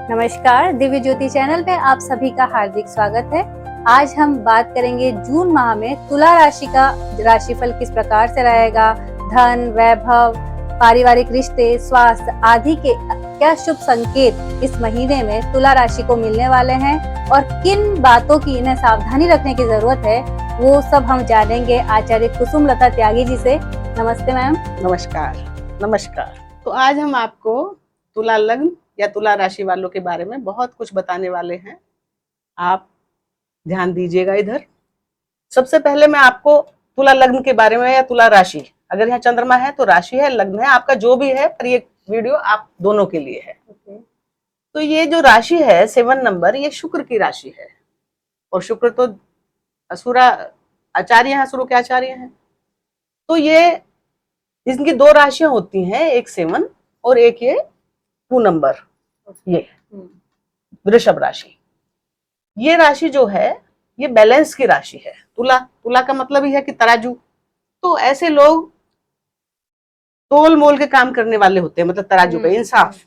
नमस्कार, दिव्य ज्योति चैनल में आप सभी का हार्दिक स्वागत है। आज हम बात करेंगे जून माह में तुला राशि का राशिफल किस प्रकार से रहेगा। धन, वैभव, पारिवारिक रिश्ते, स्वास्थ्य आदि के क्या शुभ संकेत इस महीने में तुला राशि को मिलने वाले हैं और किन बातों की इन्हें सावधानी रखने की जरूरत है, वो सब हम जानेंगे आचार्य कुसुमलता त्यागी जी से। नमस्ते मैम। नमस्कार। तो आज हम आपको तुला लग्न या तुला राशि वालों के बारे में बहुत कुछ बताने वाले हैं। आप ध्यान दीजिएगा इधर। सबसे पहले मैं आपको तुला लग्न के बारे में या तुला राशि, अगर यहाँ चंद्रमा है तो राशि है, लग्न है, आपका जो भी है, पर ये वीडियो आप दोनों के लिए है। तो ये जो राशि है 7 नंबर, ये शुक्र की राशि है और शुक्र तो असुरा आचार्य हैं, असुरों के आचार्य हैं। तो ये इनकी दो राशियां होती हैं, एक 7 और एक ये 2 नंबर, ये वृषभ राशि। ये राशि जो है ये बैलेंस की राशि है। तुला का मतलब ही है कि तराजू। तो ऐसे लोग तोल मोल के काम करने वाले होते हैं, मतलब तराजू पे इंसाफ,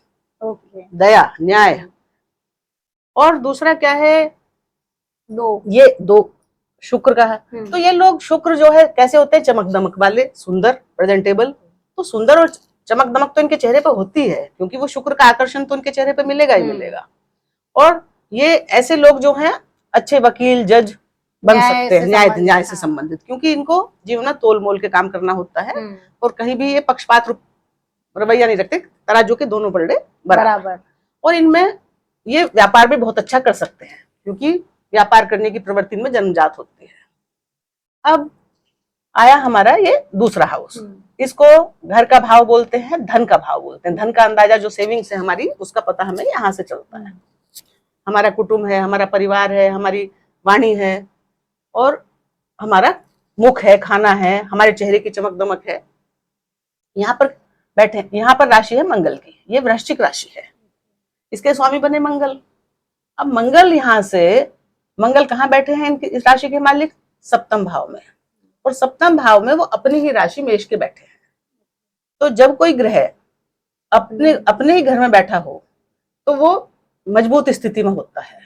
दया, न्याय। और दूसरा क्या है, ये दो शुक्र का है। तो ये लोग शुक्र जो है कैसे होते हैं, चमक दमक वाले, सुंदर, प्रेजेंटेबल। तो सुंदर और चमक दमक तो इनके चेहरे पे होती है, क्योंकि वो शुक्र का आकर्षण तो इनके चेहरे पे मिलेगा ही मिलेगा। और ये ऐसे लोग जो हैं अच्छे वकील, जज बन सकते हैं, न्याय से संबंधित, क्योंकि इनको जीवन में तोल मोल के काम करना होता है और कहीं भी ये पक्षपात रवैया नहीं रखते, तराजू के दोनों पलड़े बराबर। और इनमें ये व्यापार भी बहुत अच्छा कर सकते हैं, क्योंकि व्यापार करने की प्रवृत्ति में जन्मजात होती है। अब आया हमारा ये दूसरा हाउस। इसको घर का भाव बोलते हैं, धन का भाव बोलते हैं। धन का अंदाजा जो सेविंग्स है हमारी, उसका पता हमें यहाँ से चलता है। हमारा कुटुंब है, हमारा परिवार है, हमारी वाणी है और हमारा मुख है, खाना है, हमारे चेहरे की चमक दमक है। यहाँ पर बैठे, यहाँ पर राशि है मंगल की, ये वृश्चिक राशि है, इसके स्वामी बने मंगल। अब मंगल यहाँ से, मंगल कहाँ बैठे हैं इनकी, इस राशि के मालिक सप्तम भाव में, और सप्तम भाव में वो अपनी ही राशि मेष के बैठे हैं। तो जब कोई ग्रह अपने ही घर में बैठा हो तो वो मजबूत स्थिति में होता है।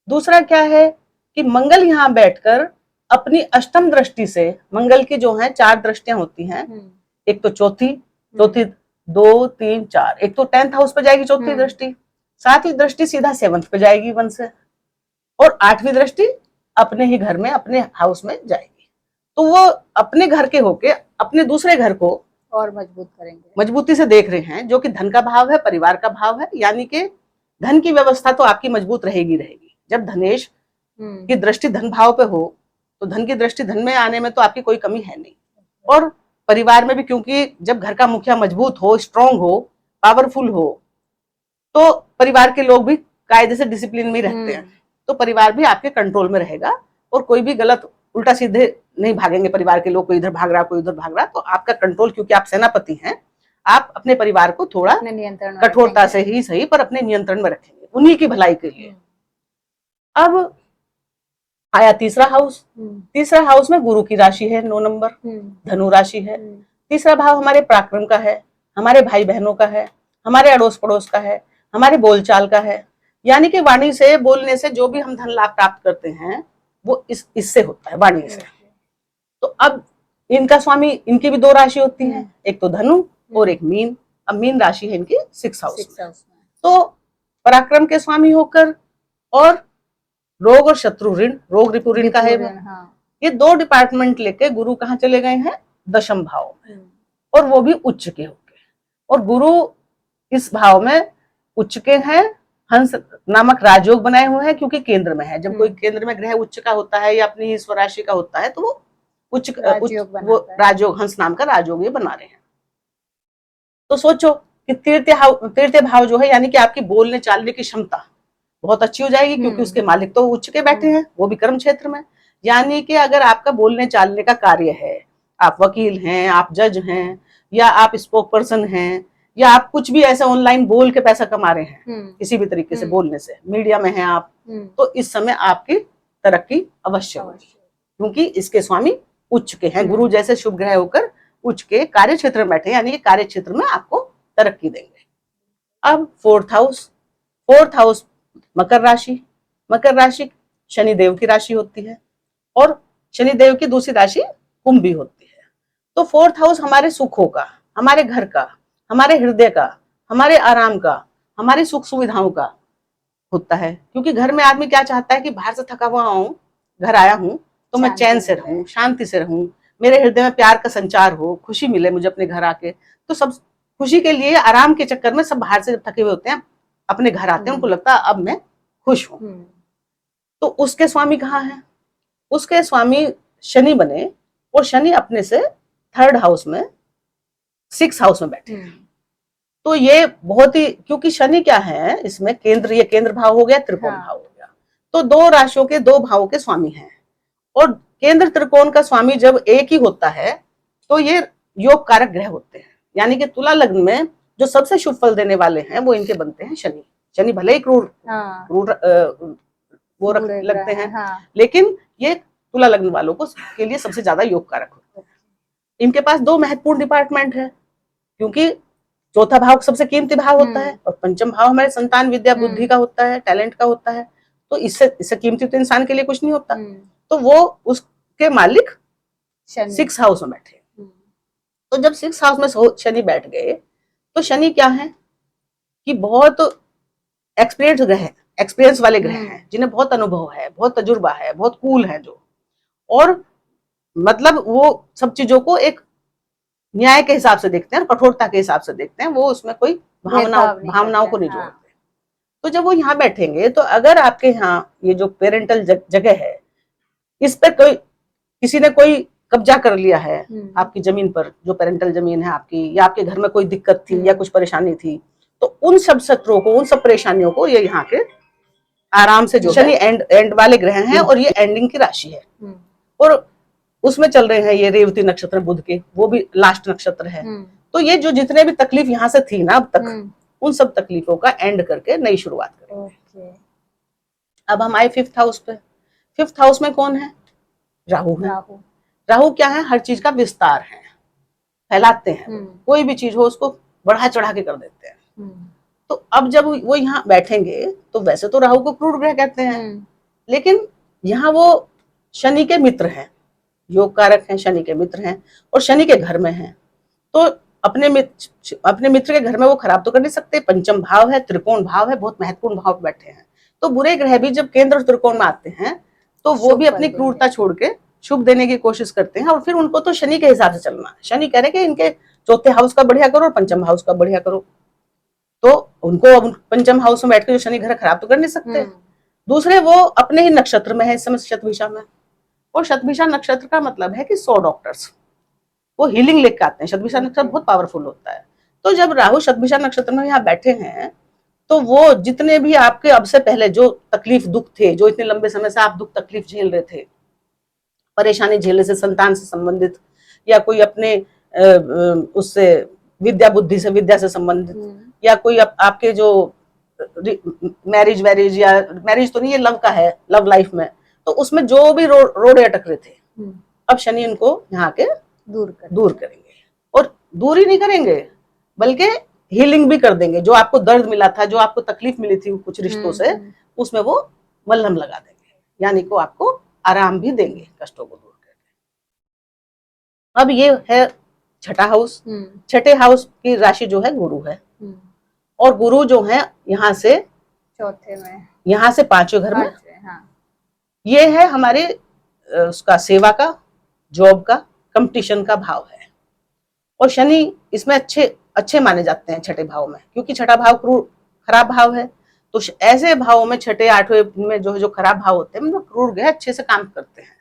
दूसरा क्या है कि मंगल यहाँ बैठकर अपनी अष्टम दृष्टि से, मंगल की जो है 4 दृष्टियां होती हैं, एक तो चौथी 2, 3, 4, एक तो 10th हाउस पे जाएगी चौथी दृष्टि, 7वीं दृष्टि सीधा 7th पे जाएगी 1 से, और 8वीं दृष्टि अपने ही घर में, अपने हाउस में जाएगी। तो वो अपने घर के होके अपने दूसरे घर को और मजबूत करेंगे, मजबूती से देख रहे हैं, जो कि धन का भाव है, परिवार का भाव है। यानी कि धन की व्यवस्था तो आपकी मजबूत रहेगी। जब धनेश की दृष्टि धन भाव पे हो तो धन की दृष्टि धन में आने में तो आपकी कोई कमी है नहीं। और परिवार में भी, क्योंकि जब घर का मुखिया मजबूत हो, स्ट्रांग हो, पावरफुल हो, तो परिवार के लोग भी कायदे से डिसिप्लिन में रहते हैं, तो परिवार भी आपके कंट्रोल में रहेगा और कोई भी गलत उल्टा सीधे नहीं भागेंगे। परिवार के लोग कोई इधर भाग रहा, कोई उधर भाग रहा, तो आपका कंट्रोल, क्योंकि आप सेनापति हैं, आप अपने परिवार को थोड़ा नियंत्रण, कठोरता से ही सही, पर अपने नियंत्रण में रखेंगे, उन्हीं की भलाई के लिए। अब आया तीसरा हाउस। तीसरा हाउस में गुरु की राशि है, 9 नंबर, धनु राशि है। तीसरा भाव हमारे पराक्रम का है, हमारे भाई बहनों का है, हमारे अड़ोस पड़ोस का है, हमारे बोलचाल का है। यानी कि वाणी से, बोलने से जो भी हम धन लाभ प्राप्त करते हैं वो इससे होता है, वाणी से। तो अब इनका स्वामी, इनकी भी 2 राशि होती हैं, एक तो धनु और एक मीन। अब मीन राशि है इनकी 6th हाउस में। तो पराक्रम के स्वामी होकर और रोग और शत्रु ऋण, रोग रिपु ऋण का है, ये 2 डिपार्टमेंट लेके गुरु कहाँ चले गए हैं, 10th भाव में, और वो भी उच्च के होके। और गुरु इस भाव में उच्च के हैं, हंस नामक राजयोग बनाए हुए हैं, क्योंकि केंद्र में है। जब कोई केंद्र में ग्रह उच्च का होता है या अपनी ईश्वर राशि का होता है तो वो उच्च वो राजयोग, हंस नाम का राजयोग ये बना रहे हैं। तो सोचो कि तृतीय भाव जो है, यानी कि आपकी बोलने चालने की क्षमता बहुत अच्छी हो जाएगी, क्योंकि उसके मालिक तो उच्च के बैठे हैं, वो भी कर्म क्षेत्र में। यानी कि अगर आपका बोलने चालने का कार्य है, आप वकील हैं, आप जज हैं, या आप स्पोक पर्सन हैं, या आप कुछ भी ऐसा ऑनलाइन बोल के पैसा कमा रहे हैं, किसी भी तरीके से बोलने से, मीडिया में हैं आप, तो इस समय आपकी तरक्की अवश्य होगी, क्योंकि इसके स्वामी उच्च के हैं। गुरु जैसे शुभ ग्रह होकर उच्च के कार्य क्षेत्र में बैठे, यानी कि कार्य क्षेत्र में आपको तरक्की देंगे। अब 4th 4th हाउस मकर राशि। मकर राशि शनि देव की राशि होती है और शनि देव की दूसरी राशि कुंभ भी होती है। तो 4th हाउस हमारे सुखों का, हमारे घर का, हमारे हृदय का, हमारे आराम का, हमारी सुख सुविधाओं का होता है। क्योंकि घर में आदमी क्या चाहता है कि बाहर से थका हुआ आऊं, घर आया हूं तो मैं चैन से रहूं, शांति से रहूं, मेरे हृदय में प्यार का संचार हो, खुशी मिले मुझे अपने घर आके। तो सब खुशी के लिए आराम के चक्कर में सब बाहर से थके हुए होते हैं, अपने घर आते हैं, उनको लगता है अब मैं खुश हूं। तो उसके स्वामी कहाँ है? उसके स्वामी शनि बने और शनि अपने से 3rd हाउस में 6th हाउस में बैठे। तो ये बहुत ही, क्योंकि शनि क्या है इसमें केंद्र, ये केंद्र भाव हो गया, त्रिकोण भाव हो गया। तो 2 राशियों के 2 भावों के स्वामी हैं और केंद्र त्रिकोण का स्वामी जब एक ही होता है तो ये योग कारक ग्रह होते हैं। यानी कि तुला लग्न में जो सबसे शुभ फल देने वाले हैं वो इनके बनते हैं शनि। शनि भले ही क्रूर वो लगते हैं, लेकिन ये तुला लग्न वालों को के लिए सबसे ज्यादा योग कारक होते हैं। इनके पास 2 महत्वपूर्ण डिपार्टमेंट है, क्योंकि 4था भाव सबसे कीमती भाव होता है और 5म भाव हमारे संतान विद्या बुद्धि का होता है, टैलेंट का होता है। तो इससे कीमती तो इंसान के लिए कुछ नहीं होता। तो वो उसके मालिक 6th हाउस में बैठे। तो जब 6th हाउस में शनि बैठ गए तो शनि क्या है कि बहुत एक्सपीरियंस वाले ग्रह हैं, जिन्हें बहुत अनुभव है, बहुत तजुर्बा है, बहुत कूल है जो, और मतलब वो सब चीजों को एक न्याय के हिसाब से देखते हैं, कठोरता के हिसाब से देखते हैं, वो उसमें कोई भावनाओं को नहीं जोड़ते। तो जब वो यहाँ बैठेंगे तो अगर आपके यहाँ ये जो पेरेंटल जगह है इस पर किसी ने कोई कब्जा कर लिया है आपकी जमीन पर, जो पेरेंटल जमीन है आपकी, या आपके घर में कोई दिक्कत थी या कुछ परेशानी थी, तो उन सब शत्रुओं को, उन सब परेशानियों को ये यहाँ के आराम से, जो शनि एंड वाले ग्रह हैं और ये एंडिंग की राशि है और उसमें चल रहे हैं ये रेवती नक्षत्र बुध के, वो भी लास्ट नक्षत्र है। तो ये जो जितने भी तकलीफ यहाँ से थी ना अब तक, उन सब तकलीफों का एंड करके नई शुरुआत करेंगे। अब हम आए 5th हाउस पे। 5th हाउस में कौन है? राहु है। राहु क्या है? हर चीज का विस्तार है, फैलाते हैं, कोई भी चीज हो उसको बढ़ा चढ़ा के कर देते हैं। तो अब जब वो यहाँ बैठेंगे तो वैसे तो राहु को क्रूर ग्रह कहते हैं, लेकिन यहाँ वो शनि के मित्र हैं, योग कारक हैं, शनि के मित्र हैं और शनि के घर में हैं। तो अपने मित्र के घर में वो खराब तो कर नहीं सकते। 5म भाव है, त्रिकोण भाव है, बहुत महत्वपूर्ण भाव पे बैठे हैं। तो बुरे ग्रह भी जब केंद्र और त्रिकोण में आते हैं तो वो भी अपनी क्रूरता छोड़ के शुभ देने की कोशिश करते हैं और फिर उनको तो शनि के हिसाब से चलना है। शनि कह रहे हैं कि इनके 4थे हाउस का बढ़िया करो और 5म हाउस का बढ़िया करो। तो उनको अब 5म हाउस में बैठ के जो शनि घर खराब तो कर नहीं सकते। दूसरे वो अपने ही नक्षत्र में है इस समय, शतभिषा में, और शतभिषा नक्षत्र का मतलब है कि 100 डॉक्टर्स वो हीलिंग लेके आते हैं। शतभिषा नक्षत्र बहुत पावरफुल होता है। तो जब राहु शतभिषा नक्षत्र में यहाँ बैठे हैं तो वो जितने भी आपके अब से पहले जो तकलीफ दुख थे, जो इतने लंबे समय से आप दुख तकलीफ झेल रहे थे, परेशानी झेलने से, संतान से संबंधित या कोई अपने उससे विद्या से संबंधित, या कोई आपके जो मैरिज या मैरिज तो नहीं, ये लव का है, लव लाइफ में, तो उसमें जो भी रोड़े अटक रहे थे, अब शनि इनको यहाँ के दूर करेंगे। और दूर ही नहीं करेंगे बल्कि हीलिंग भी कर देंगे। जो आपको दर्द मिला था, जो आपको तकलीफ मिली थी कुछ रिश्तों से, उसमें वो मलहम लगा देंगे, यानी को आपको आराम भी देंगे, कष्टों को दूर करके। अब ये है 6ठा हाउस। 6ठे हाउस की राशि जो है गुरु है, और गुरु जो है यहाँ से 4थे में, यहाँ से 5वें घर में। ये है हमारे उसका सेवा का, जॉब का, कंपटीशन का भाव है। और शनि इसमें अच्छे माने जाते हैं 6ठे भाव में, क्योंकि 6ठा भाव क्रूर खराब भाव है। तो ऐसे भावों में 6ठे 8वें में जो खराब भाव होते हैं, मतलब क्रूर ग्रह अच्छे से काम करते हैं।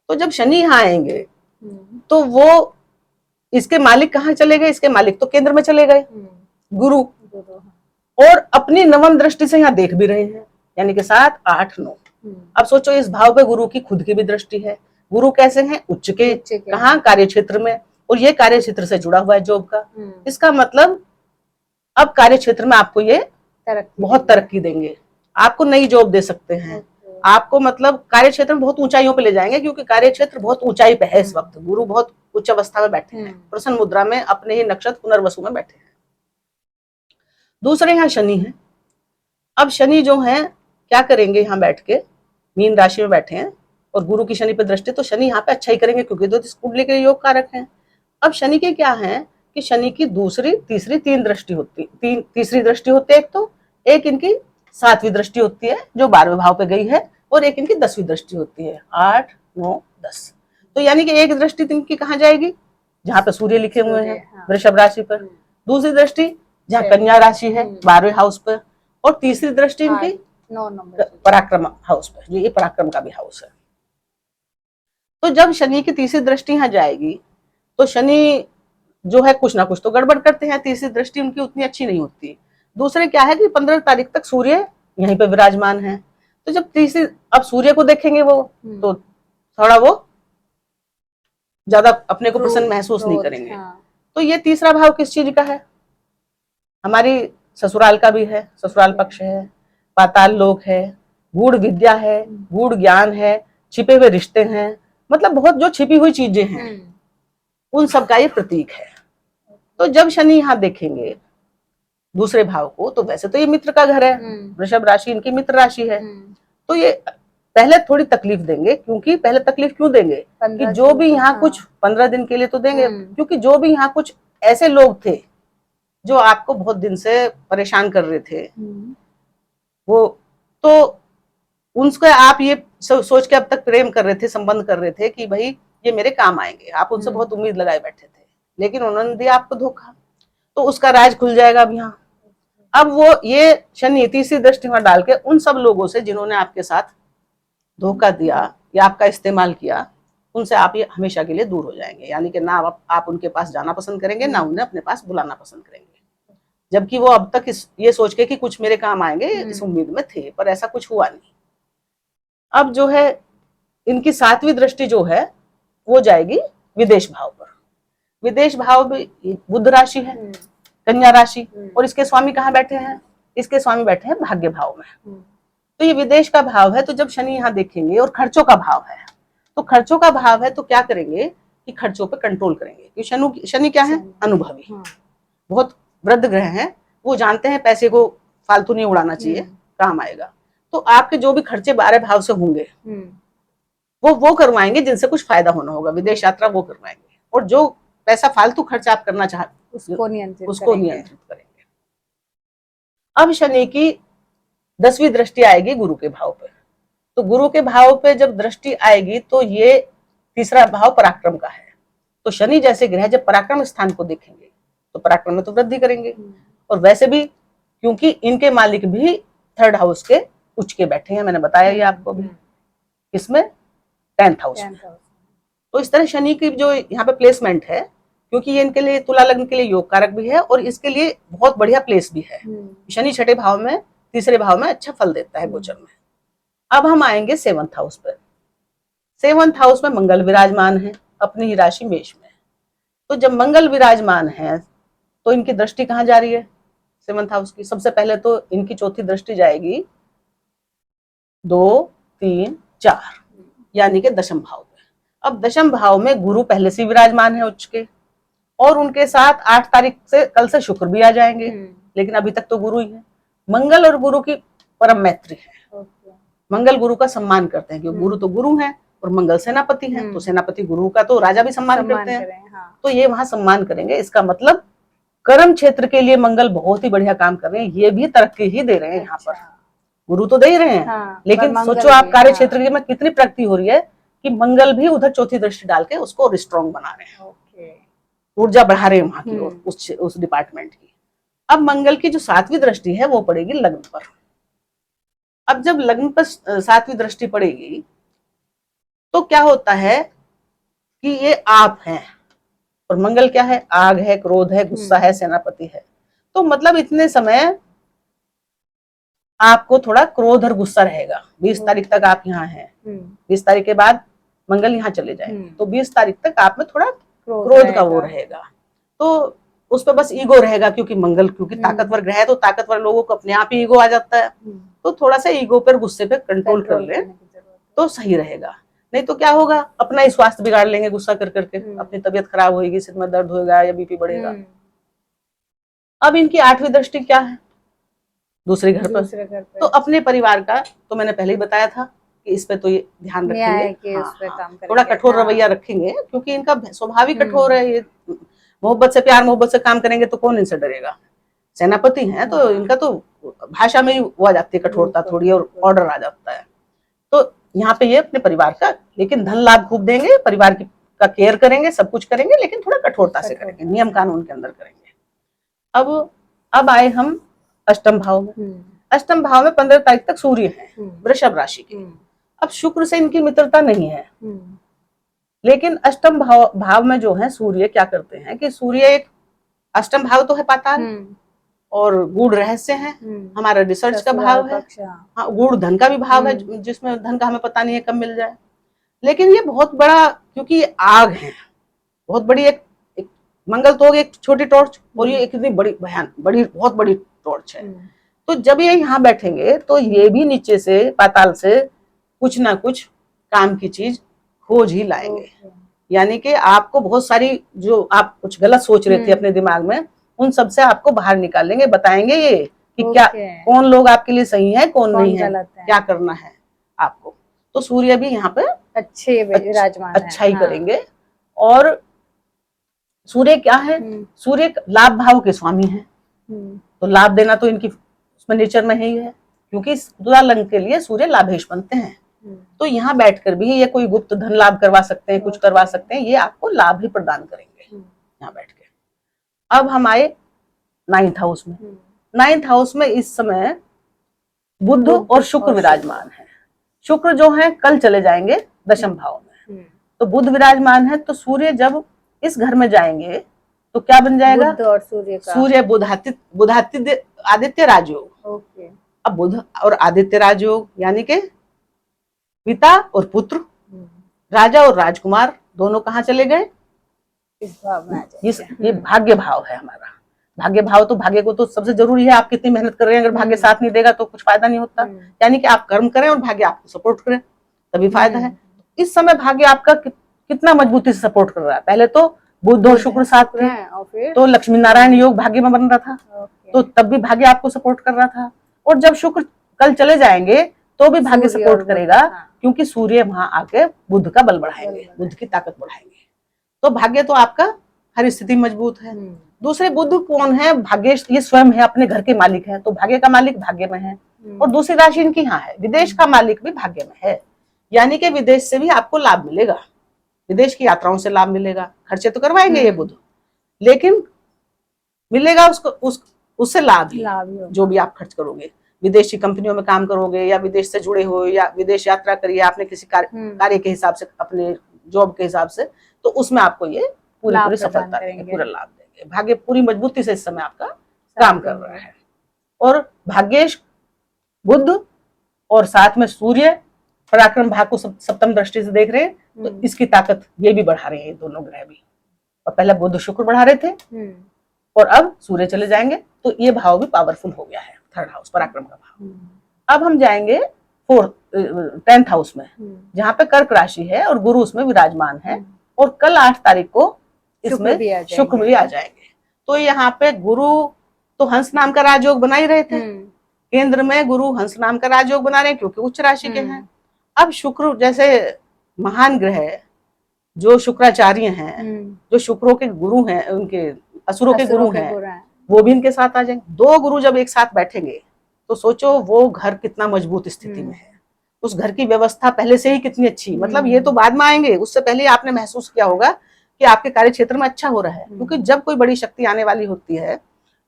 तो जब शनि यहाँ आएंगे तो वो, इसके मालिक कहाँ चले गए? इसके मालिक तो केंद्र में चले गए, गुरु, और अपनी नवम दृष्टि से यहाँ देख भी रहे हैं, यानी कि 7, 8, 9। अब सोचो इस भाव पे गुरु की खुद की भी दृष्टि है। गुरु कैसे हैं? उच्च के, कहाँ? कार्य क्षेत्र में, और ये कार्य क्षेत्र से जुड़ा हुआ है जॉब का। इसका मतलब अब कार्य क्षेत्र में आपको ये बहुत तरक्की देंगे, आपको नई जॉब दे सकते हैं, आपको मतलब कार्य क्षेत्र में बहुत ऊंचाइयों पे ले जाएंगे, क्योंकि कार्य क्षेत्र बहुत ऊंचाई पे है इस वक्त। गुरु बहुत उच्च अवस्था में बैठे हैं, प्रसन्न मुद्रा में, अपने ही नक्षत्र पुनर्वसु में बैठे हैं। दूसरे यहाँ शनि है, अब शनि जो है क्या करेंगे, यहाँ बैठ के मीन राशि में बैठे हैं और गुरु की शनि पे दृष्टि, तो शनि यहाँ पे अच्छा ही करेंगे क्योंकि तो इस कुंडली के योग कारक हैं। अब शनि के क्या है कि शनि की दूसरी तीसरी तीन दृष्टि होती, तीसरी दृष्टि होती है, एक इनकी 7वीं दृष्टि होती है जो 12वें भाव पे गई है, और एक इनकी 10वीं दृष्टि होती है 8, 9, 10। तो यानी कि एक दृष्टि इनकी कहाँ जाएगी, जहाँ पे सूर्य लिखे हुए हैं हाँ। वृषभ राशि पर, दूसरी दृष्टि जहाँ कन्या राशि है 12वें हाउस पर, और तीसरी दृष्टि इनकी 9 नंबर पराक्रम हाउस पर, ये पराक्रम का भी हाउस है। तो जब शनि की तीसरी दृष्टि यहाँ जाएगी तो शनि जो है कुछ ना कुछ तो गड़बड़ करते हैं, तीसरी दृष्टि उनकी उतनी अच्छी नहीं होती। दूसरे क्या है कि 15 तारीख तक सूर्य यहीं पे विराजमान है, तो जब तीसरी अब सूर्य को देखेंगे वो तो थोड़ा वो ज्यादा अपने को प्रसन्न महसूस नहीं करेंगे। तो ये तीसरा भाव किस चीज का है, हमारी ससुराल का भी है, ससुराल पक्ष है, पाताल लोक है, गूढ़ विद्या है, गूढ़ ज्ञान है, छिपे हुए रिश्ते हैं, मतलब बहुत जो छिपी हुई चीजें हैं उन सब का ये प्रतीक है। तो जब शनि यहाँ देखेंगे दूसरे भाव को, तो वैसे तो ये मित्र का घर है, वृषभ राशि इनकी मित्र राशि है, तो ये पहले थोड़ी तकलीफ देंगे। क्योंकि पहले तकलीफ क्यों देंगे कि जो भी यहाँ कुछ 15 दिन के लिए तो देंगे, क्योंकि जो भी यहाँ कुछ ऐसे लोग थे जो आपको बहुत दिन से परेशान कर रहे थे, वो तो उनसे आप ये सोच के अब तक प्रेम कर रहे थे, संबंध कर रहे थे कि भाई ये मेरे काम आएंगे, आप उनसे बहुत उम्मीद लगाए बैठे थे, लेकिन उन्होंने दिया आपको धोखा, तो उसका राज खुल जाएगा अब यहाँ। अब वो ये शनि तीसरी दृष्टि में डाल के उन सब लोगों से जिन्होंने आपके साथ धोखा दिया या आपका इस्तेमाल किया, उनसे आप ये हमेशा के लिए दूर हो जाएंगे। यानी कि ना आप उनके पास जाना पसंद करेंगे, ना उन्हें अपने पास बुलाना पसंद करेंगे, जबकि वो अब तक ये सोच के कि कुछ मेरे काम आएंगे इस उम्मीद में थे, पर ऐसा कुछ हुआ नहीं। अब जो है इनकी 7वीं दृष्टि जो है वो जाएगी विदेश भाव पर। विदेश भाव भी बुध राशि है, कन्या राशि, और इसके स्वामी कहाँ बैठे हैं, इसके स्वामी बैठे हैं भाग्य भाव में। तो ये विदेश का भाव है, तो जब शनि यहाँ देखेंगे, और खर्चों का भाव है, तो खर्चों का भाव है तो क्या करेंगे कि खर्चों पे कंट्रोल करेंगे, क्योंकि शनि क्या है, अनुभवी, बहुत वृद्ध ग्रह हैं, वो जानते हैं पैसे को फालतू नहीं उड़ाना चाहिए, काम आएगा। तो आपके जो भी खर्चे 12 भाव से होंगे वो करवाएंगे जिनसे कुछ फायदा होना होगा, विदेश यात्रा वो करवाएंगे, और जो पैसा फालतू खर्च आप करना चाहते उसको नियंत्रित करेंगे। अब शनि की 10वीं दृष्टि आएगी गुरु के भाव पे, तो गुरु के भाव पे जब दृष्टि आएगी तो ये तीसरा भाव पराक्रम का है। तो शनि जैसे ग्रह जब पराक्रम स्थान को देखेंगे तो पराक्रम में तो वृद्धि करेंगे, और वैसे भी क्योंकि इनके मालिक भी 3rd हाउस के उच्च के बैठे हैं, मैंने बताया ये आपको भी, इसमें 10th हाउस में। तो इस तरह शनि की जो यहाँ पे प्लेसमेंट है, क्योंकि ये इनके लिए तुला लग्न के लिए योग कारक भी है और इसके लिए बहुत बढ़िया प्लेस भी है। शनि 6ठे भाव में, तीसरे भाव में अच्छा फल देता है गोचर में। अब हम आएंगे 7th हाउस पर। 7th हाउस में मंगल विराजमान है अपनी ही राशि मेष में। तो जब मंगल विराजमान है तो इनकी दृष्टि कहाँ जा रही है, 7th हाउस की। सबसे पहले तो इनकी चौथी दृष्टि जाएगी 2, 3, 4 यानी कि दशम भाव में। अब दशम भाव में गुरु पहले से विराजमान है उच्च के, और उनके साथ 8 तारीख से कल से शुक्र भी आ जाएंगे, लेकिन अभी तक तो गुरु ही है। मंगल और गुरु की परम मैत्री है, मंगल गुरु का सम्मान करते हैं क्योंकि गुरु तो गुरु है और मंगल सेनापति है, तो सेनापति गुरु का तो राजा भी सम्मान करते हैं। हाँ। तो ये वहां सम्मान करेंगे, इसका मतलब कर्म क्षेत्र के लिए मंगल बहुत ही बढ़िया काम कर रहे हैं, ये भी तरक्की ही दे रहे हैं। यहाँ पर गुरु तो दे ही रहे हैं, हाँ, लेकिन सोचो आप कार्य क्षेत्र में कितनी प्रगति हो रही है कि मंगल भी उधर चौथी दृष्टि डाल के उसको स्ट्रॉन्ग बना रहे हैं, ऊर्जा बढ़ा रहे हैं वहां की ओर, उस डिपार्टमेंट की। अब मंगल की जो 7वीं दृष्टि है वो पड़ेगी लग्न पर। अब जब लग्न पर 7वीं दृष्टि पड़ेगी तो क्या होता है कि ये आप हैं, और मंगल क्या है, आग है, क्रोध है, गुस्सा है, सेनापति है। तो मतलब इतने समय आपको थोड़ा क्रोध और गुस्सा रहेगा। 20 तारीख तक आप यहाँ हैं, 20 तारीख के बाद मंगल यहाँ चले जाएंगे, तो 20 तारीख तक आप में थोड़ा क्रोध का वो रहेगा। तो उस पर बस ईगो रहेगा, क्योंकि मंगल क्योंकि ताकतवर ग्रह है, तो ताकतवर लोगों को अपने आप ही ईगो आ जाता है। तो थोड़ा सा ईगो पर, गुस्से पे कंट्रोल कर ले तो सही रहेगा, नहीं तो क्या होगा, अपना ही स्वास्थ्य बिगाड़ लेंगे गुस्सा कर करके, अपनी तबीयत खराब होगी, सिर में दर्द होगा या बीपी बढ़ेगा। अब इनकी 8वीं दृष्टि क्या है, दूसरे घर पर। दूसरे घर पे तो अपने परिवार का तो मैंने पहले ही बताया था कि इस पे तो ये ध्यान न्याय रखेंगे, के उस पे काम थोड़ा करेंगे। कठोर हाँ। रवैया रखेंगे, क्योंकि इनका स्वभाव ही हम्म। कठोर है। ये मोहब्बत से, प्यार मोहब्बत से काम करेंगे तो कौन इनसे डरेगा। सेनापति हैं तो हाँ। इनका तो भाषा में ही वो आ जाती है कठोरता बिल्कुल, थोड़ी, और बिल्कुल। ऑर्डर आ जाता है। तो यहाँ पे ये अपने परिवार का, लेकिन धन लाभ खूब देंगे, परिवार की का केयर करेंगे, सब कुछ करेंगे, लेकिन थोड़ा कठोरता से करेंगे, नियम कानून के अंदर करेंगे। अब आए हम अष्टम भाव में। अष्टम भाव में 15 तारीख तक सूर्य है वृषभ राशि के। अब शुक्र से इनकी मित्रता नहीं है, लेकिन अष्टम भाव में जो है सूर्य क्या करते हैं कि सूर्य एक, अष्टम भाव तो है पाताल और गूढ़ रहस्य है, हमारा रिसर्च का भाव है। हाँ, गूढ़ धन का भी भाव है, जिसमें धन का हमें पता नहीं है कब मिल जाए। लेकिन ये बहुत बड़ा, क्योंकि ये आग है, बहुत बड़ी एक मंगल तो एक छोटी टॉर्च, और ये इतनी बड़ी बहुत बड़ी टॉर्च है। तो जब ये यहाँ बैठेंगे तो ये भी नीचे से, पाताल से कुछ ना कुछ काम की चीज खोज ही लाएंगे। यानी कि आपको बहुत सारी, जो आप कुछ गलत सोच रहे थे अपने दिमाग में, उन सब से आपको बाहर निकालेंगे, बताएंगे ये कि क्या, कौन लोग आपके लिए सही है, कौन नहीं है, क्या करना है आपको। तो सूर्य भी यहाँ पे अच्छे विराजमान अच्छा ही करेंगे। और सूर्य क्या है, सूर्य लाभ भाव के स्वामी है, तो लाभ देना तो इनकी उसमें नेचर में ही है, क्योंकि तुला लग्न के लिए सूर्य लाभेश बनते हैं। तो यहाँ बैठकर भी ये कोई गुप्त धन लाभ करवा सकते हैं, कुछ करवा सकते हैं, ये आपको लाभ ही प्रदान करेंगे यहाँ बैठ के। अब हम आए 9th हाउस में। 9th हाउस में इस समय बुध और शुक्र विराजमान है। शुक्र जो है कल चले जाएंगे दशम भाव में, तो बुध विराजमान है। तो सूर्य जब इस घर में जाएंगे तो क्या बन जाएगा, बुध और सूर्य का, सूर्य बुधादित्य आदित्य राजयोग। अब बुध और आदित्य राजयोग यानी के पिता और पुत्र, राजा और राजकुमार दोनों कहाँ चले गए, इस भाव में आ जाएंगे। ये भाग्य भाव है हमारा। भाग्य भाव तो, भाग्य को तो सबसे जरूरी है, आप कितनी मेहनत कर रहे हैं, अगर भाग्य साथ नहीं देगा तो कुछ फायदा नहीं होता। यानी कि आप कर्म करें और भाग्य आपको सपोर्ट करे, तभी फायदा है। इस समय भाग्य आपका कितना मजबूती से सपोर्ट कर रहा है। पहले तो बुध और शुक्र साथ थे, तो लक्ष्मी नारायण योग भाग्य में बन रहा था, तो तब भी भाग्य आपको सपोर्ट कर रहा था। और जब शुक्र कल चले जाएंगे तो भी भाग्य सपोर्ट करेगा, क्योंकि सूर्य वहां आके बुध का बल बढ़ाएंगे, बुध की ताकत बढ़ाएंगे। तो भाग्य तो आपका हर स्थिति मजबूत है। दूसरे बुध कौन है, भाग्य ये स्वयं है, अपने घर के मालिक है, तो भाग्य का मालिक भाग्य में है। और दूसरी राशि इनकी यहाँ है, विदेश का मालिक भी भाग्य में है, यानी कि विदेश से भी आपको लाभ मिलेगा, विदेश की यात्राओं से लाभ मिलेगा। खर्चे तो करवाएंगे ये बुध, लेकिन मिलेगा उससे लाभ ही, जो भी आप खर्च करोगे, विदेशी कंपनियों में काम करोगे या विदेश से जुड़े हो या विदेश यात्रा करिए आपने किसी कार्य के हिसाब से, अपने जॉब के हिसाब से, तो उसमें आपको ये पूरी सफलता देंगे, पूरा लाभ देंगे। भाग्य पूरी मजबूती से इस समय आपका काम कर रहा है। और भाग्येश बुध और साथ में सूर्य पराक्रम भाग को सप्तम दृष्टि से देख रहे हैं, तो इसकी ताकत ये भी बढ़ा रहे हैं, दोनों ग्रह भी। और पहले बुध शुक्र बढ़ा रहे थे, और अब सूर्य चले जाएंगे, तो ये भाव भी पावरफुल हो गया है, 3rd हाउस पराक्रम का भाव। अब हम जाएंगे 10th हाउस में, जहाँ पे कर्क राशि है और गुरु उसमें विराजमान है, और कल 8 तारीख को इसमें शुक्र भी आ जाएंगे। तो यहाँ पे गुरु तो हंस नाम का राजयोग बना ही रहे थे, केंद्र में गुरु हंस नाम का राजयोग बना रहे हैं, क्योंकि उच्च राशि के हैं। अब शुक्र जैसे महान ग्रह जो शुक्राचार्य हैं, जो शुक्रों के गुरु हैं, उनके असुरों के गुरु हैं, वो भी इनके साथ आ जाएंगे। 2 गुरु जब एक साथ बैठेंगे तो सोचो वो घर कितना मजबूत स्थिति में है, उस घर की व्यवस्था पहले से ही कितनी अच्छी, मतलब ये तो बाद में आएंगे, उससे पहले आपने महसूस किया होगा कि आपके कार्य क्षेत्र में अच्छा हो रहा है। क्योंकि जब कोई बड़ी शक्ति आने वाली होती है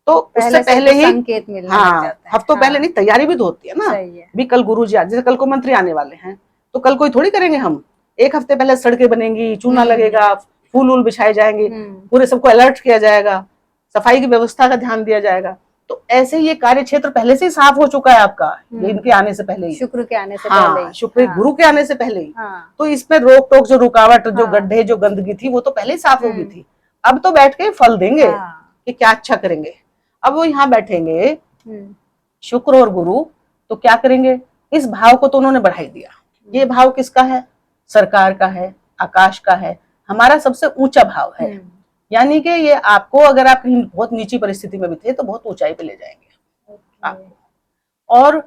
तो उससे पहले ही संकेत मिलने लग जाते हैं। हफ्तों पहले नहीं, तैयारी भी तो होती है ना। भी कल गुरु जी, जैसे कल को मंत्री आने वाले हैं, तो कल कोई थोड़ी करेंगे हम, 1 हफ्ते पहले सड़कें बनेंगी, चूना लगेगा, फूल वूल बिछाए जाएंगे, पूरे सबको अलर्ट किया जाएगा, सफाई की व्यवस्था का ध्यान दिया जाएगा। तो ऐसे ये कार्य क्षेत्र पहले से ही साफ हो चुका है आपका, ये इनके आने से पहले ही, शुक्र के आने से पहले ही, शुक्र गुरु के आने से पहले ही। तो इसमें रोक टोक, जो रुकावट, जो गड्ढे, जो गंदगी थी, वो तो पहले ही साफ हो गई थी। अब तो बैठ के फल देंगे कि क्या अच्छा करेंगे। अब वो यहाँ बैठेंगे शुक्र और गुरु, तो क्या करेंगे, इस भाव को तो उन्होंने बढ़ाई दिया। ये भाव किसका है, सरकार का है, आकाश का है, हमारा सबसे ऊंचा भाव है। यानी कि ये आपको, अगर आप कहीं बहुत नीची परिस्थिति में भी थे तो बहुत ऊंचाई पे ले जाएंगे आपको। और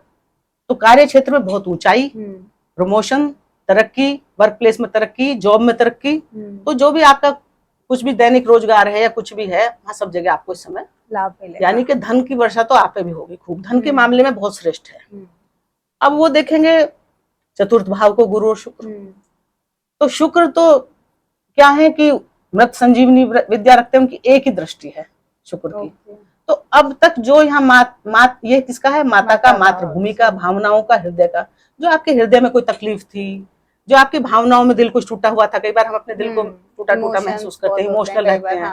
तो कार्य क्षेत्र में बहुत ऊंचाई, प्रमोशन, तरक्की, वर्क प्लेस में तरक्की, जॉब में तरक्की। तो जो भी आपका कुछ भी दैनिक रोजगार है या कुछ भी है, वहाँ सब जगह आपको इस समय लाभ मिलेगा। यानी कि धन की वर्षा तो आप पे भी होगी खूब, धन के मामले में बहुत श्रेष्ठ है। अब वो देखेंगे चतुर्थ भाव को गुरु और शुक्र। तो शुक्र तो क्या है कि मृत संजीवनी विद्या रखते हैं, उनकी एक ही दृष्टि है शुक्र की। तो अब तक जो यहाँ ये किसका है, माता का, मातृभूमि का, भावनाओं का, हृदय का। जो आपके हृदय में कोई तकलीफ थी, जो आपकी भावनाओं में दिल कुछ टूटा हुआ था, कई बार हम अपने दिल को टूटा टूटा महसूस करते हैं, इमोशनल रहते हैं,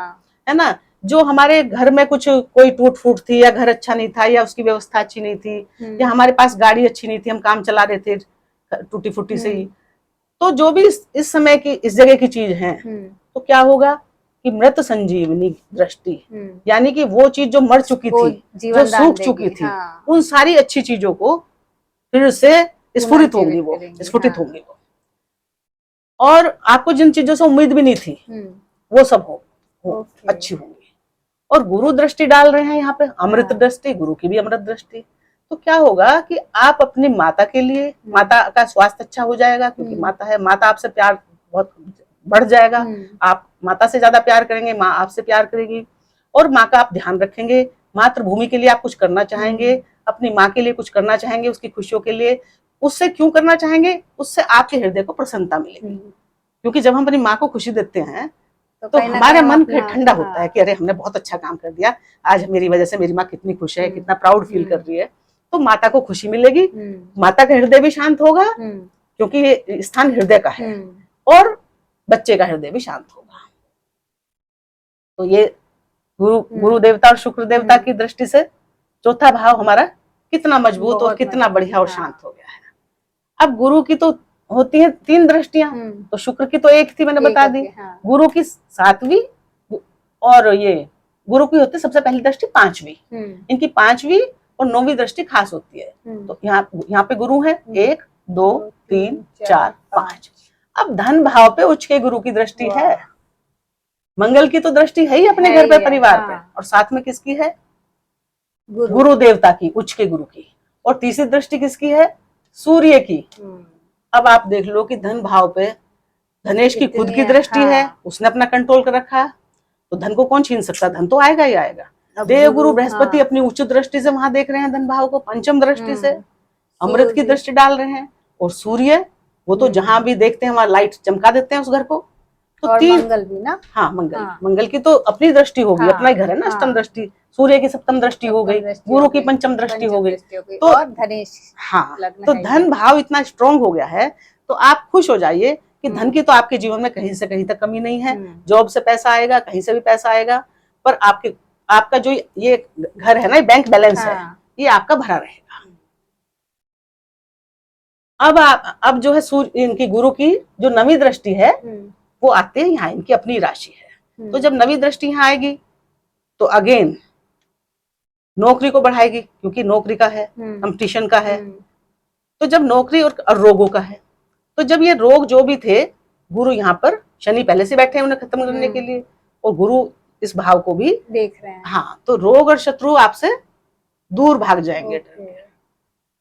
है ना। जो हमारे घर में कुछ कोई टूट फूट थी, या घर अच्छा नहीं था, या उसकी व्यवस्था अच्छी नहीं थी, या हमारे पास गाड़ी अच्छी नहीं थी, हम काम चला रहे थे टूटी फूटी से ही। तो जो भी इस समय की इस जगह की चीज है, तो क्या होगा कि मृत संजीवनी दृष्टि, यानी कि वो चीज जो मर चुकी थी, जो सूख चुकी थी, उन सारी अच्छी चीजों को फिर से स्फुरित होंगी, वो स्फुटित होंगी वो। और आपको जिन चीजों से उम्मीद भी नहीं थी, वो सब हो अच्छी होंगी। और गुरु दृष्टि डाल रहे हैं यहाँ पे, अमृत दृष्टि, गुरु की भी अमृत दृष्टि। तो क्या होगा कि आप अपनी माता के लिए, माता का स्वास्थ्य अच्छा हो जाएगा, क्योंकि माता है, माता आपसे प्यार बहुत बढ़ जाएगा, आप माता से ज्यादा प्यार करेंगे, माँ आपसे प्यार करेगी, और माँ का आप ध्यान रखेंगे। मातृभूमि के लिए आप कुछ करना चाहेंगे, अपनी माँ के लिए कुछ करना चाहेंगे, उसकी खुशियों के लिए। उससे क्यों करना चाहेंगे, उससे आपके हृदय को प्रसन्नता मिलेगी, क्योंकि जब हम अपनी माँ को खुशी देते हैं तो हमारा मन ठंडा होता है कि अरे हमने बहुत अच्छा काम कर दिया, आज मेरी वजह से मेरी माँ कितनी खुश है, कितना प्राउड फील कर रही है। तो माता को खुशी मिलेगी, माता का हृदय भी शांत होगा, क्योंकि ये स्थान हृदय का है, और बच्चे का हृदय भी शांत होगा। तो ये गुरु देवता और शुक्र देवता की दृष्टि से चौथा भाव हमारा कितना मजबूत और कितना बढ़िया और शांत हो गया है। अब गुरु की तो होती है 3 दृष्टियां, तो शुक्र की तो एक थी, मैंने बता दी। गुरु की 7वीं, और ये गुरु की होती है सबसे पहली दृष्टि 5वीं। इनकी 5वीं और 9वीं दृष्टि खास होती है। तो यहाँ पे गुरु है 1 2 3 4 5। अब धन भाव पे उच्च के गुरु की दृष्टि है, मंगल की तो दृष्टि है ही अपने घर पे, परिवार पे, और साथ में किसकी है, गुरु देवता की, उच्च के गुरु की। और तीसरी दृष्टि किसकी है, सूर्य की। अब आप देख लो कि धन भाव पे धनेश की खुद की दृष्टि है, उसने अपना कंट्रोल कर रखा है, तो धन को कौन छीन सकता, धन तो आएगा ही आएगा। देव गुरु बृहस्पति अपनी उच्च दृष्टि से वहां देख रहे हैं धन भाव को, पंचम दृष्टि से अमृत की दृष्टि डाल रहे हैं। और सूर्य वो तो जहां भी देखते हैं वहां लाइट चमका देते हैं उस घर को। तो और मंगल भी ना, हाँ मंगल की तो अपनी दृष्टि होगी, अपना ही घर है ना, अष्टम दृष्टि। सूर्य की सप्तम दृष्टि हो गई, गुरु की पंचम दृष्टि हो गई, तो धनेश, हाँ, तो धन भाव इतना स्ट्रॉन्ग हो गया है। तो आप खुश हो जाइए कि धन की तो आपके जीवन में कहीं से कहीं तक कमी नहीं है। जॉब से पैसा आएगा, कहीं से भी पैसा आएगा, पर आपका जो ये घर है ना, बैंक बैलेंस है, ये आपका भरा रहेगा। अब जो है सूर्य, इनकी गुरु की जो 9वीं दृष्टि है, वो आते हैं यहाँ, इनकी अपनी राशि है। तो जब 9वीं दृष्टि यहाँ आएगी तो अगेन नौकरी को बढ़ाएगी, क्योंकि नौकरी का है, कंपटीशन का है। तो जब नौकरी और रोगों का है, तो जब ये रोग जो भी थे, गुरु यहाँ पर, शनि पहले से बैठे हैं उन्हें खत्म करने के लिए, और गुरु इस भाव को भी देख रहे हैं। हाँ, तो रोग और शत्रु आपसे दूर भाग जाएंगे,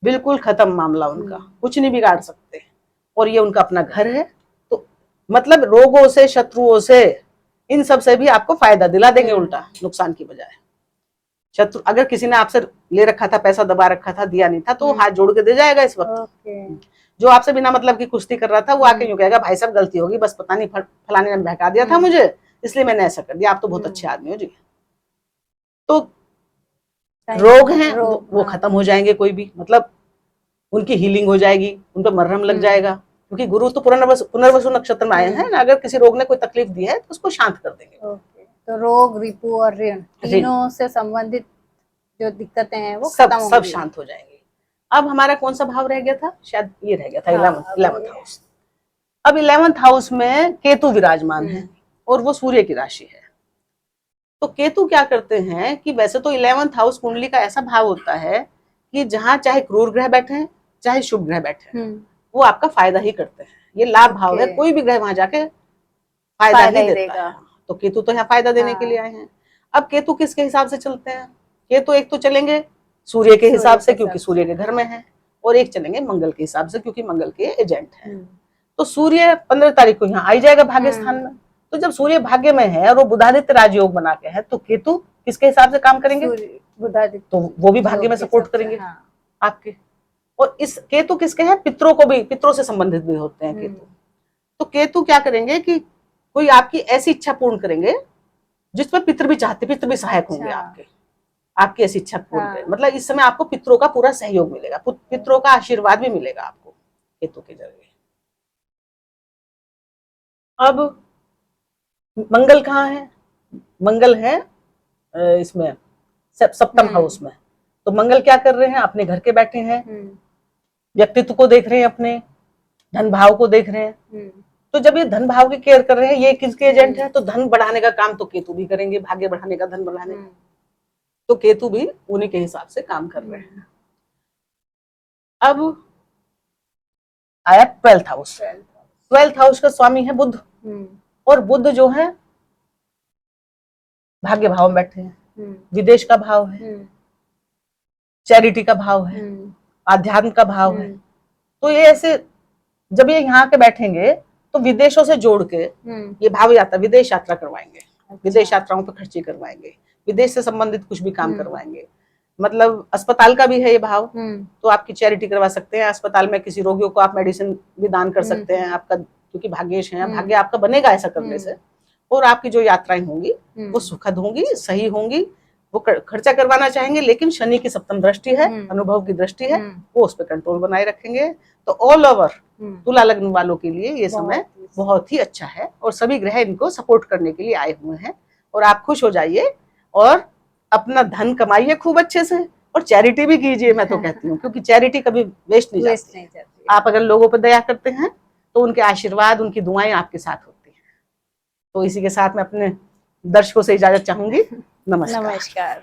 बिल्कुल खत्म मामला उनका, कुछ नहीं बिगाड़ सकते। और ये उनका अपना घर है, तो मतलब रोगों से, शत्रुओं से, इन सब से भी आपको फायदा दिला देंगे, उल्टा नुकसान की बजाय। शत्रु अगर किसी ने आपसे ले रखा था, पैसा दबा रखा था, दिया नहीं था, तो हाथ जोड़ के दे जाएगा इस वक्त। जो आपसे बिना मतलब की कुश्ती कर रहा था, वो आके यूं कहेगा भाई साहब गलती होगी, बस पता नहीं फलाने ने बहका दिया था मुझे, इसलिए मैंने ऐसा कर दिया, आप तो बहुत अच्छे आदमी हो जी। तो रोग हैं वो खत्म हो जाएंगे, कोई भी मतलब उनकी हीलिंग हो जाएगी, उन पर मरहम लग जाएगा, क्योंकि गुरु तो पुनर्वसु नक्षत्र में आए हैं ना। अगर किसी रोग ने कोई तकलीफ दी है तो उसको शांत कर देंगे। तो रोग, रिपु और ऋण, तीनों से संबंधित जो दिक्कतें हैं वो सब शांत हो जाएंगी। अब हमारा कौन सा भाव रह गया था, शायद ये रह गया था 11th हाउस। अब 11th हाउस में केतु विराजमान है, और वो सूर्य की राशि है। तो केतु क्या करते हैं कि वैसे तो 11th हाउस कुंडली का ऐसा भाव होता है कि जहां चाहे क्रूर ग्रह बैठे, चाहे शुभ ग्रह बैठे, वो आपका फायदा ही करते हैं। ये लाभ भाव है, कोई भी ग्रह वहां जाके फायदा ही देता है। तो केतु तो यहाँ फायदा देने के लिए आए हैं। अब केतु किसके हिसाब से चलते हैं, केतु एक तो चलेंगे सूर्य के हिसाब से के क्योंकि हिसाब सूर्य के घर में है, और एक चलेंगे मंगल के हिसाब से क्योंकि मंगल के एजेंट है। हम्म, तो सूर्य 15 तारीख को यहाँ आ ही जाएगा भाग्य स्थान में। तो जब सूर्य भाग्य में है और वो बुधादित्य राजयोग बना के है, तो केतु किसके हिसाब से काम करेंगे? सूर्य बुधादित्य तो वो भी भाग्य योग में के सपोर्ट हिसाब से, करेंगे हाँ। आपके। और इस केतु किसके हैं? पितरों को भी, पितरों से संबंधित भी होते हैं केतु। तो केतु क्या करेंगे कि कोई आपकी ऐसी इच्छा पूर्ण करेंगे जिसमें पितर भी चाहते, पितर भी सहायक होंगे अच्छा। आपके, आपकी ऐसी इच्छा पूर्ण हाँ। करें। मतलब इस समय आपको पितरों का पूरा सहयोग मिलेगा, पितरों का आशीर्वाद भी मिलेगा आपको केतु के जरिए। अब मंगल कहाँ है? मंगल है इसमें सप्तम हाउस में। तो मंगल क्या कर रहे हैं? अपने घर के बैठे हैं, व्यक्तित्व को देख रहे हैं, अपने धन भाव को देख रहे हैं। तो जब ये धन भाव की केयर कर रहे हैं, ये किसके एजेंट है? तो धन बढ़ाने का काम तो केतु भी करेंगे, भाग्य बढ़ाने का, धन बढ़ाने का। तो केतु भी उन्हीं के हिसाब से काम कर रहे हैं। अब आया 12th हाउस। 12th हाउस का स्वामी है बुध, और बुध जो है भाग्य भाव में बैठे हैं, विदेश का भाव है, चैरिटी का भाव है, आध्यात्म का भाव है। तो ये ऐसे जब ये यहाँ के बैठेंगे तो विदेशों से जोड़ के ये भाव यात्रा, विदेश यात्रा करवाएंगे। अच्छा। विदेश यात्राओं पर खर्चे करवाएंगे, विदेश से संबंधित कुछ भी काम करवाएंगे। मतलब अस्पताल का भी है ये भाव, तो आपकी चैरिटी करवा सकते हैं। अस्पताल में किसी रोगियों को आप मेडिसिन भी दान कर सकते हैं, आपका क्योंकि भाग्येश है, भाग्य आपका बनेगा ऐसा करने से। और आपकी जो यात्राएं होंगी वो सुखद होंगी, सही होंगी। वो खर्चा करवाना चाहेंगे, लेकिन शनि की सप्तम दृष्टि है, अनुभव की दृष्टि है, वो उस पर कंट्रोल बनाए रखेंगे। तो ऑल ओवर तुला लग्न वालों के लिए ये समय बहुत ही अच्छा है, और सभी ग्रह इनको सपोर्ट करने के लिए आए हुए हैं। और आप खुश हो जाइए और अपना धन कमाइए खूब अच्छे से, और चैरिटी भी कीजिए, मैं तो कहती हूँ, क्योंकि चैरिटी कभी वेस्ट नहीं जाती। आप अगर लोगों पर दया करते हैं तो उनके आशीर्वाद, उनकी दुआएं आपके साथ होती हैं। तो इसी के साथ मैं अपने दर्शकों से इजाजत चाहूंगी। नमस्कार।